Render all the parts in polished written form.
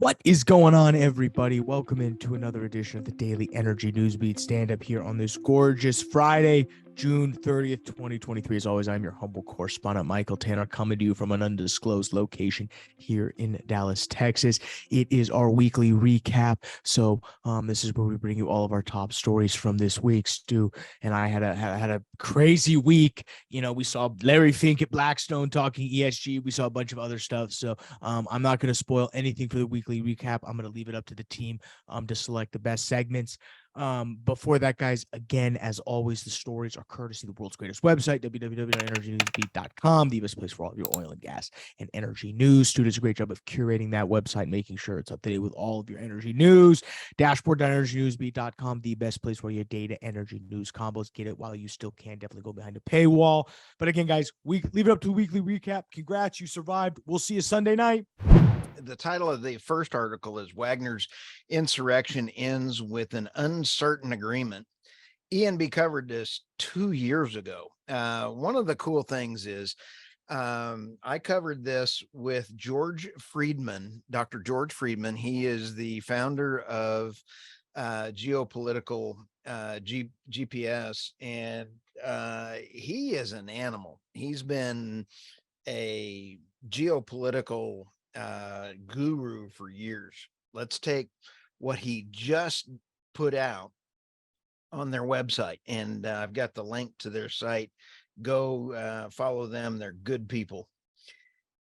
What is going on, everybody? Welcome into another edition of the Daily Energy Newsbeat Stand-Up here on this gorgeous Friday, June 30th, 2023. As always, I'm your humble correspondent, Michael Tanner, coming to you from an undisclosed location here in Dallas, Texas. It is our weekly recap. So this is where we bring you all of our top stories from this week. Stu and I had a crazy week. You know, we saw Larry Fink at Blackstone talking ESG. We saw a bunch of other stuff. So I'm not going to spoil anything for the weekly recap. I'm going to leave it up to the team to select the best segments. Before that, guys, again, as always, the stories are courtesy of the world's greatest website, www.energynewsbeat.com, the best place for all of your oil and gas and energy news. Stu does a great job of curating that website, making sure it's up to date with all of your energy news. Dashboard.energynewsbeat.com, the best place for your data energy news combos. Get it while you still can. Definitely go behind a paywall. But again, guys, leave it up to the weekly recap. Congrats, you survived. We'll see you Sunday night. The title of the first article is Wagner's Insurrection Ends with an Uncertain Agreement. ENB covered this 2 years ago. One of the cool things is I covered this with George Friedman, Dr. George Friedman. He is the founder of Geopolitical GPS, and he is an animal. He's been a geopolitical guru for years. Let's take what he just put out on their website, and I've got the link to their site. Go follow them. They're good people.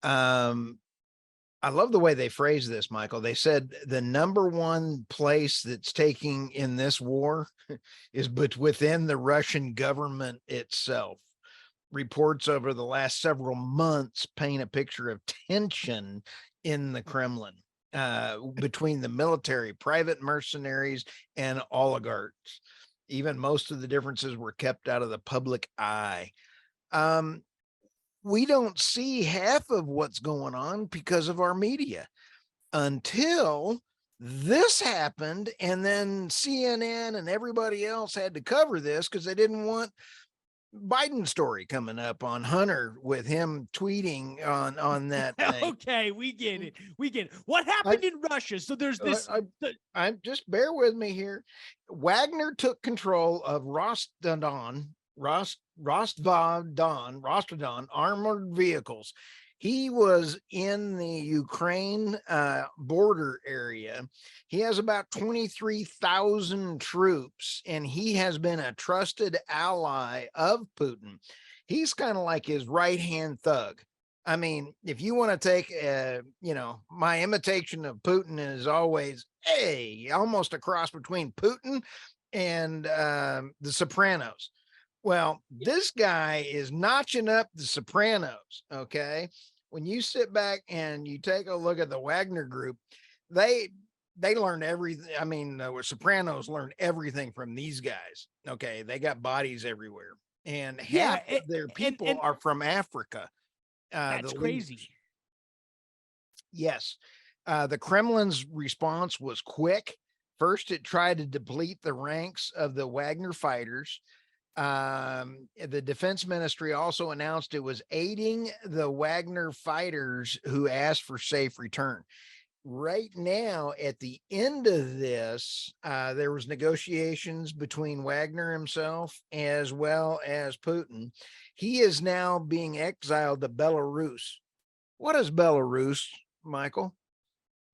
I love the way they phrase this, Michael. They said the number one place that's taking in this war is but within the Russian government itself. Reports over the last several months paint a picture of tension in the Kremlin between the military, private mercenaries, and oligarchs. Even most of the differences were kept out of the public eye. We don't see half of what's going on because of our media until this happened, and then CNN and everybody else had to cover this because they didn't want Biden story coming up on Hunter with him tweeting on that thing. Okay, we get it. What happened in Russia? So there's this. I'm just bear with me here. Wagner took control of Rostodon armored vehicles. He was in the Ukraine border area. He has about 23,000 troops, and he has been a trusted ally of Putin. He's kind of like his right-hand thug. I mean, if you want to take, my imitation of Putin is always, almost a cross between Putin and the Sopranos. Well, this guy is notching up the Sopranos, okay? When you sit back and you take a look at the Wagner group, they learned everything. I mean, the Sopranos learned everything from these guys, okay? They got bodies everywhere. And half of their people are from Africa. That's crazy. Yes. The Kremlin's response was quick. First, it tried to deplete the ranks of the Wagner fighters. The defense ministry also announced it was aiding the Wagner fighters who asked for safe return. Right now, at the end of this, there was negotiations between Wagner himself as well as Putin. He is now being exiled to Belarus. What is Belarus, Michael?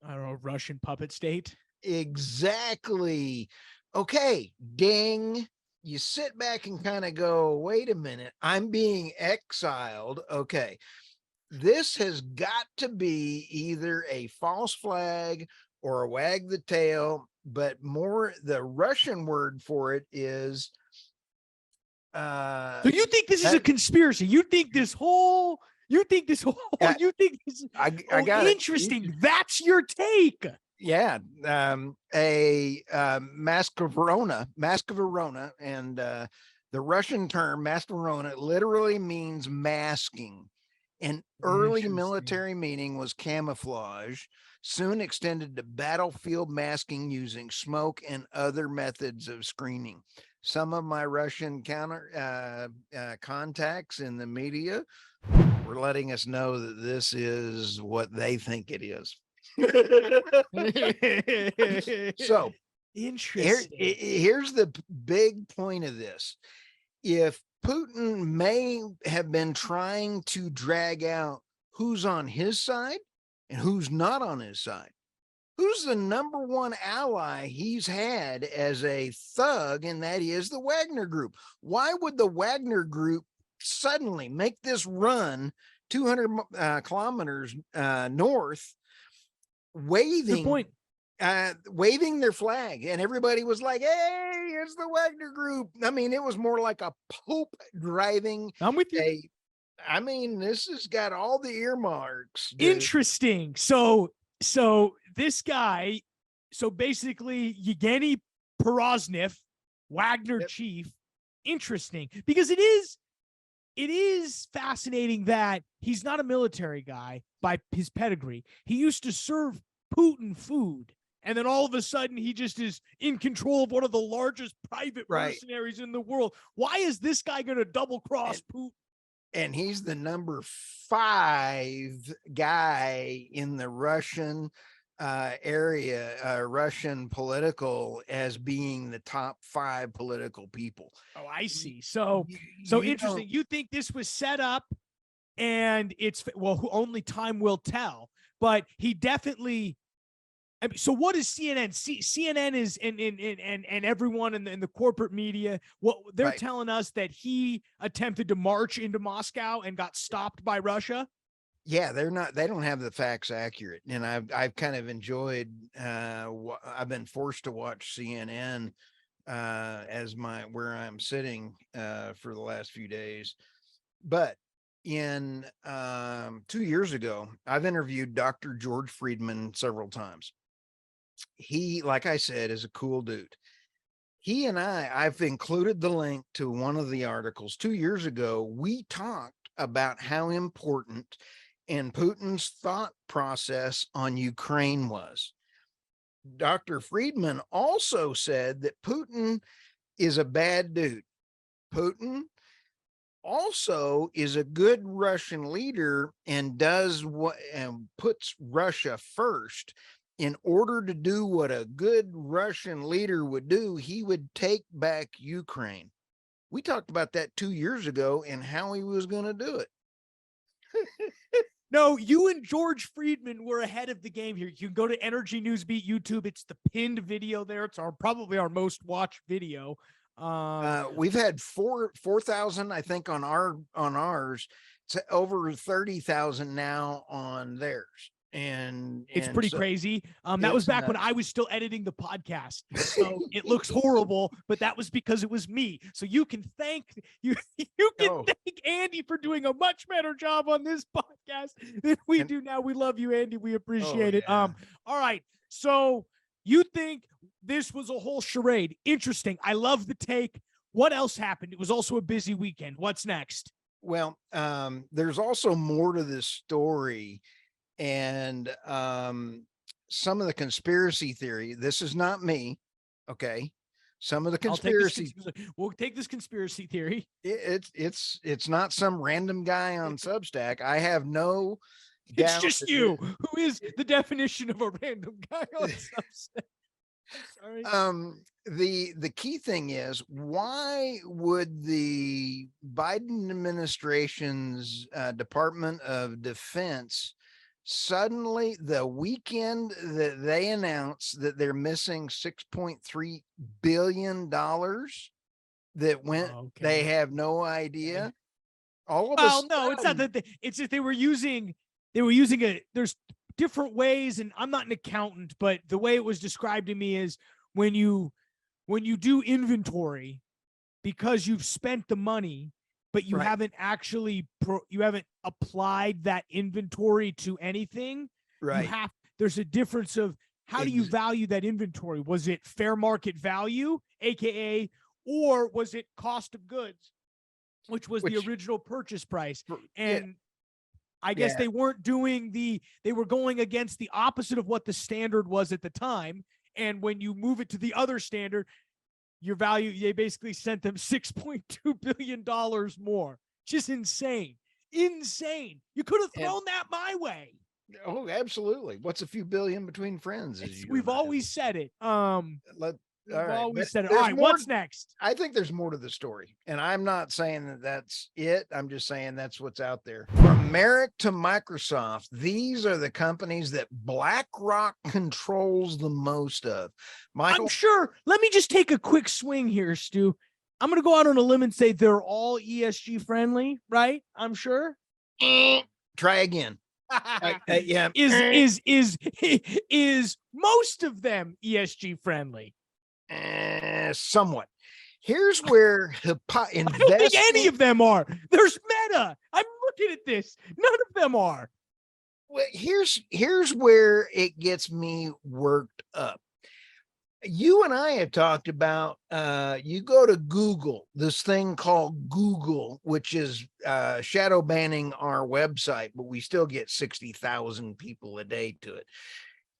I don't know, Russian puppet state. Exactly. Okay, ding. You sit back and kind of go, wait a minute, I'm being exiled. Okay. This has got to be either a false flag or a wag the tail, but more the Russian word for it is. So you think this is a conspiracy? You think this is interesting. That's your take. Yeah. A Mascaverona, and the Russian term Mascaverona literally means masking. An early military meaning was camouflage, soon extended to battlefield masking using smoke and other methods of screening. Some of my Russian contacts in the media were letting us know that this is what they think it is. So Interesting. here's the big point of this. If Putin may have been trying to drag out who's on his side and who's not on his side, who's the number one ally he's had as a thug, and that is the Wagner Group. Why would the Wagner Group suddenly make this run 200 kilometers north, waving their flag, and everybody was like, hey, it's the Wagner Group? I mean, it was more like a pope driving. I'm with you. I mean, this has got all the earmarks, dude. Interesting. So this guy, so basically Yevgeny Perosnev, Wagner chief. Interesting, because it is fascinating that he's not a military guy by his pedigree. He used to serve Putin food, and then all of a sudden he just is in control of one of the largest private mercenaries in the world. Why is this guy going to double cross Putin? And he's the number 5 guy in the Russian area, Russian political, as being the top 5 political people. Oh, I see. So interesting. You think this was set up, and it's, well, only time will tell, but he definitely. I mean, so what is CNN? CNN is and everyone in the corporate media, what they're telling us that he attempted to march into Moscow and got stopped by Russia. Yeah, they don't have the facts accurate. And I've kind of enjoyed, I've been forced to watch CNN as where I'm sitting for the last few days. But in 2 years ago, I've interviewed Dr. George Friedman several times. He, like I said, is a cool dude. He and I've included the link to one of the articles 2 years ago. We talked about how important and Putin's thought process on Ukraine was. Dr. Friedman also said that Putin is a bad dude. Putin also is a good Russian leader and does what and puts Russia first. In order to do what a good Russian leader would do, he would take back Ukraine. We talked about that 2 years ago and how he was going to do it. No, you and George Friedman were ahead of the game here. You can go to Energy Newsbeat YouTube. It's the pinned video there. It's probably our most watched video. We've had 4,000, I think, on ours. It's over 30,000 now on theirs. And it's pretty crazy. That was back when I was still editing the podcast. So it looks horrible, but that was because it was me. So you can thank thank Andy for doing a much better job on this podcast than we do now. We love you, Andy. We appreciate it. All right. So you think this was a whole charade? Interesting. I love the take. What else happened? It was also a busy weekend. What's next? Well, there's also more to this story. And some of the conspiracy theory, this is not me, okay? Some of the conspiracy, we'll take this conspiracy theory. It's not some random guy on Substack. I have no doubt. It's just you, who is the definition of a random guy on Substack. Sorry. The key thing is, why would the Biden administration's Department of Defense suddenly, the weekend that they announced that they're missing $6.3 billion that went, they have no idea. All of a sudden, no, it's not that it's just they were using there's different ways, and I'm not an accountant, but the way it was described to me is when you do inventory, because you've spent the money, but you haven't actually you haven't applied that inventory to anything. Right. There's a difference of how do you value that inventory? Was it fair market value, AKA, or was it cost of goods, which was the original purchase price? And I guess they weren't doing they were going against the opposite of what the standard was at the time. And when you move it to the other standard, your value, they basically sent them $6.2 billion more. Just insane. You could have thrown that my way. Oh, absolutely. What's a few billion between friends? As you We've and I always said it. let. All We've right, but always said it. All there's right, more. what's next? I think there's more to the story, and I'm not saying that that's it. I'm just saying that's what's out there. From Merck to Microsoft, these are the companies that BlackRock controls the most of. I'm Michael, sure. Let me just take a quick swing here, Stu. I'm going to go out on a limb and say they're all ESG friendly, right? I'm sure. try again. Yeah, Is most of them ESG friendly? somewhat. Here's where I don't think any of them are. There's Meta. I'm looking at this. None of them are. Well, here's where it gets me worked up. You and I have talked about you go to Google, this thing called Google, which is shadow banning our website, but we still get 60,000 people a day to it.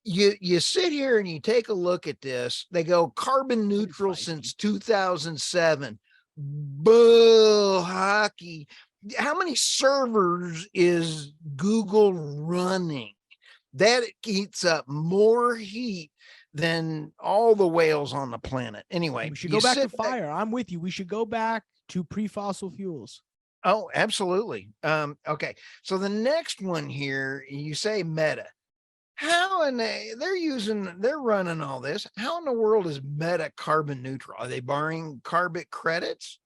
You sit here and you take a look at this. They go carbon neutral since 2007. Bull hockey. How many servers is Google running? That eats up more heat than all the whales on the planet. Anyway, we should go back to fire. I'm with you. We should go back to pre-fossil fuels. Oh, absolutely. Okay. So the next one here, you say Meta. How in they're running all this. How in the world is Meta carbon neutral? Are they borrowing carbon credits?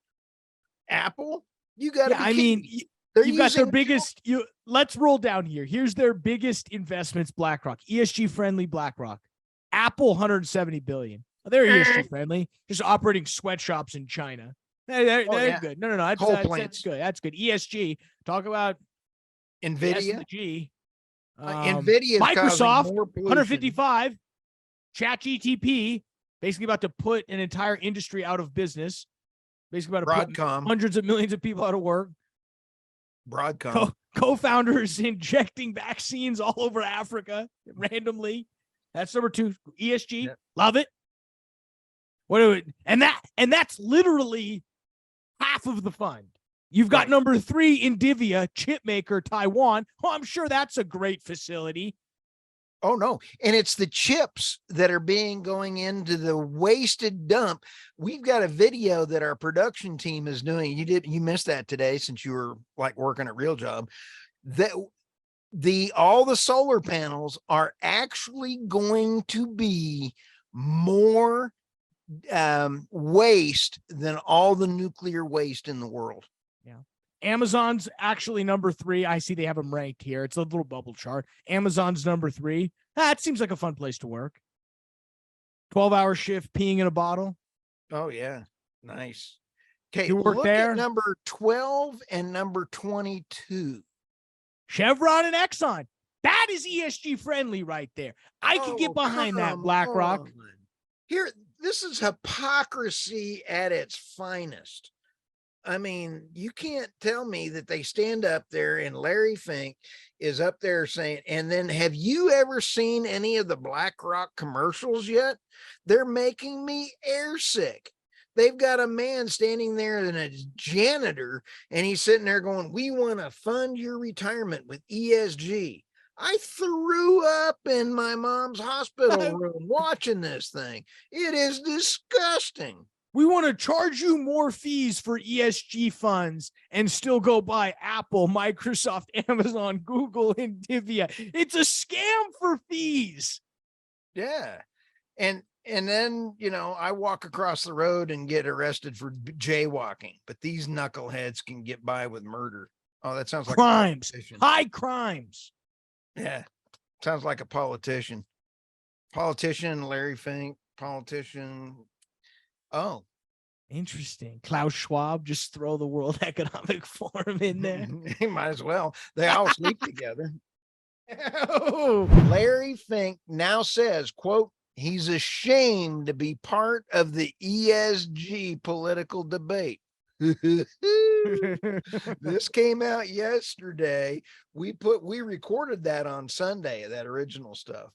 Apple? You got to be kidding me. You've got their biggest. Let's roll down here. Here's their biggest investments: BlackRock, ESG friendly BlackRock, Apple, 170 billion. They're ESG friendly, just operating sweatshops in China. They're good. No. That's good. That's good. ESG. Talk about Nvidia. Nvidia, Microsoft, 155. ChatGPT, basically about to put an entire industry out of business. Basically about to put hundreds of millions of people out of work. Broadcom. Co-founders injecting vaccines all over Africa randomly. That's number 2. ESG. Yep. Love it. And that's literally half of the fund. You've got number 3, Indivia, chip maker, Taiwan. Oh, I'm sure that's a great facility. Oh no. And it's the chips that are going into the wasted dump. We've got a video that our production team is doing. You missed that today since you were like working at Real Job. That all the solar panels are actually going to be more waste than all the nuclear waste in the world. Yeah. Amazon's actually number 3. I see they have them ranked here. It's a little bubble chart. Amazon's number 3. That seems like a fun place to work. 12-hour shift, peeing in a bottle. Oh, yeah. Nice. Okay, you work there. At number 12 and number 22. Chevron and Exxon. That is ESG friendly right there. I can get behind that, BlackRock. Here, this is hypocrisy at its finest. I mean, you can't tell me that they stand up there and Larry Fink is up there saying, and then have you ever seen any of the BlackRock commercials yet? They're making me airsick. They've got a man standing there and a janitor, and he's sitting there going, we want to fund your retirement with ESG. I threw up in my mom's hospital room watching this thing. It is disgusting. We want to charge you more fees for ESG funds and still go buy Apple, Microsoft, Amazon, Google, Indivia. It's a scam for fees. Yeah. And then, I walk across the road and get arrested for jaywalking, but these knuckleheads can get by with murder. Oh, that sounds like crimes, high crimes. Yeah. Sounds like a politician. Larry Fink, politician. Oh, interesting. Klaus Schwab, just throw the World Economic Forum in there. He might as well. They all sleep together. Larry Fink now says, quote, he's ashamed to be part of the ESG political debate. This came out yesterday. We recorded that on Sunday, that original stuff.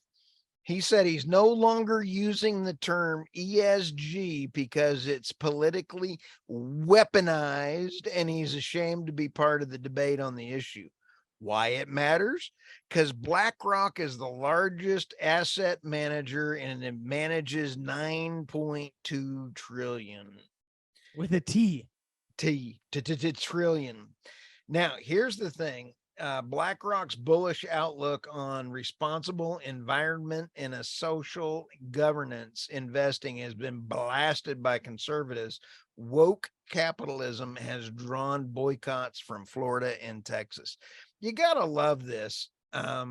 He said he's no longer using the term ESG because it's politically weaponized and he's ashamed to be part of the debate on the issue. Why it matters? Because BlackRock is the largest asset manager and it manages 9.2 trillion. With a T. Trillion. Now, here's the thing. BlackRock's bullish outlook on responsible environment and a social governance investing has been blasted by conservatives. Woke capitalism has drawn boycotts from Florida and Texas. You gotta love this. I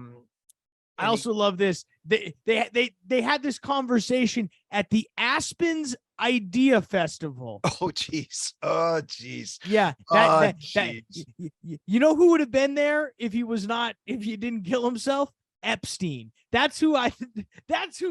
also love this. They had this conversation at the Aspens Idea Festival. Oh geez. Oh geez. Yeah. You know who would have been there if he didn't kill himself? Epstein. That's who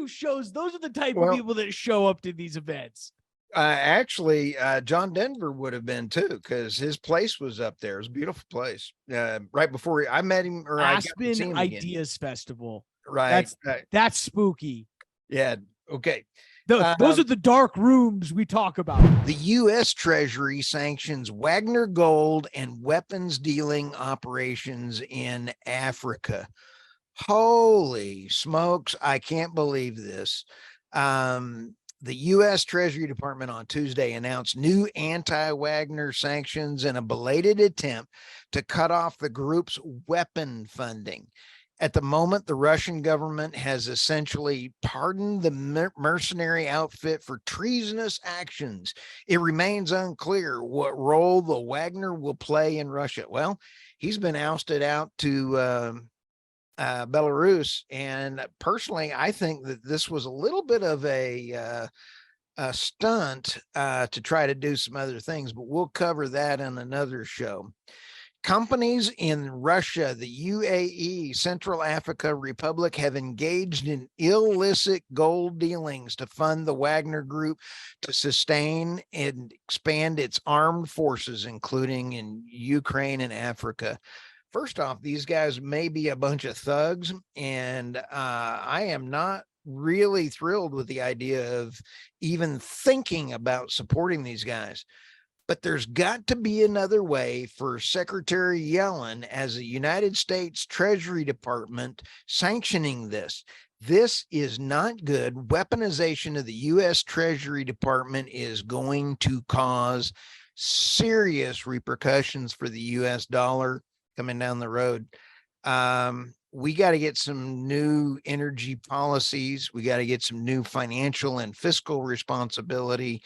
shows. Those are the type of people that show up to these events. Actually, John Denver would have been too, because his place was up there. It was a beautiful place. Right before I met him, or Aspen Ideas Festival. Right. That's spooky. Yeah. Okay. Those are the dark rooms we talk about. The U.S. Treasury sanctions Wagner gold and weapons dealing operations in Africa. Holy smokes. I can't believe this. The U.S. Treasury Department on Tuesday announced new anti-Wagner sanctions in a belated attempt to cut off the group's weapon funding. At the moment, the Russian government has essentially pardoned the mercenary outfit for treasonous actions. It remains unclear what role the Wagner will play in Russia. Well, he's been ousted out to Belarus, and personally, I think that this was a little bit of a stunt to try to do some other things, but we'll cover that in another show. Companies in Russia, the UAE, Central Africa Republic have engaged in illicit gold dealings to fund the Wagner Group to sustain and expand its armed forces, including in Ukraine and Africa. First off, these guys may be a bunch of thugs, and I am not really thrilled with the idea of even thinking about supporting these guys. But there's got to be another way for Secretary Yellen, as the United States Treasury Department, sanctioning this. This is not good. Weaponization of the U.S. Treasury Department is going to cause serious repercussions for the U.S. dollar coming down the road. We got to get some new energy policies. We got to get some new financial and fiscal responsibility.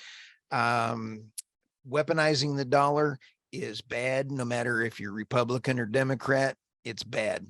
Weaponizing the dollar is bad, no matter if you're Republican or Democrat. It's bad.